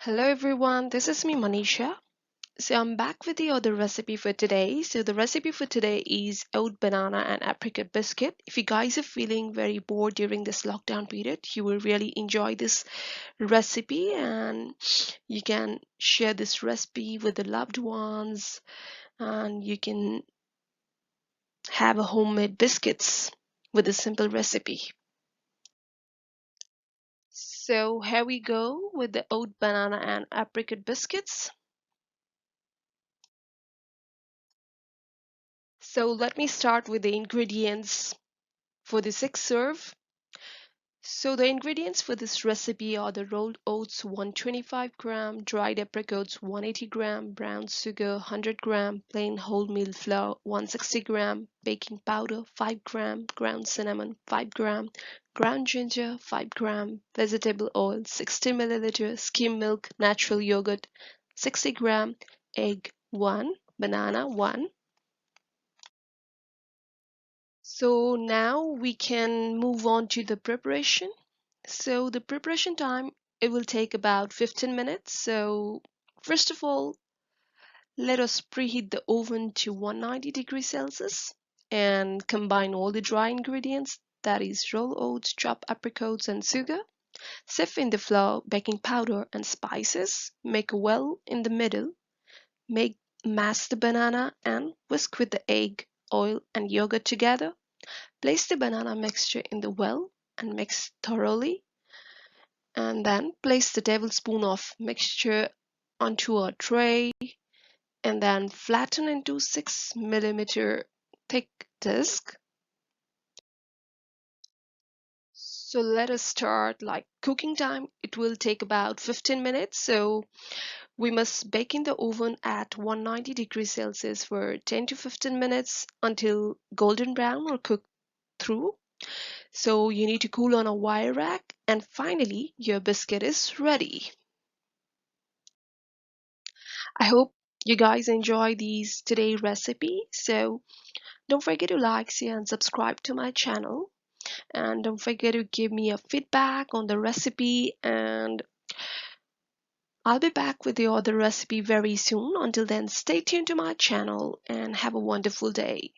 Hello everyone, this is me Manisha. So I'm back with the other recipe for today. So the recipe for today is oat banana and apricot biscuit. If you guys are feeling very bored during this lockdown period, you will really enjoy this recipe and you can share this recipe with the loved ones and you can have a homemade biscuits with a simple recipe. So here we go with the oat banana and apricot biscuits. So let me start with the ingredients for the 6 serve. So the ingredients for this recipe are the rolled oats 125 gram, dried apricots 180 gram, brown sugar 100 gram, plain wholemeal flour 160 gram, baking powder 5 gram, ground cinnamon 5 gram, ground ginger 5 gram, vegetable oil 60 milliliter, skim milk, natural yogurt 60 gram, egg 1, banana 1. So now we can move on to the preparation. So the preparation time, it will take about 15 minutes. So first of all, let us preheat the oven to 190 degrees Celsius and combine all the dry ingredients, that is rolled oats, chopped apricots and sugar. Sift in the flour, baking powder and spices. Make a well in the middle. Make Mash the banana and whisk with the egg, oil and yogurt together. Place the banana mixture in the well and mix thoroughly, and then place the tablespoon of mixture onto a tray and then flatten into 6 millimeter thick disc. So let us start like cooking time. It will take about 15 minutes. So we must bake in the oven at 190 degrees Celsius for 10 to 15 minutes until golden brown or cooked through. So you need to cool on a wire rack, and finally your biscuit is ready. I hope you guys enjoy these today recipe. So don't forget to like, share and subscribe to my channel, and don't forget to give me a feedback on the recipe, and I'll be back with the other recipe very soon. Until then, stay tuned to my channel and have a wonderful day.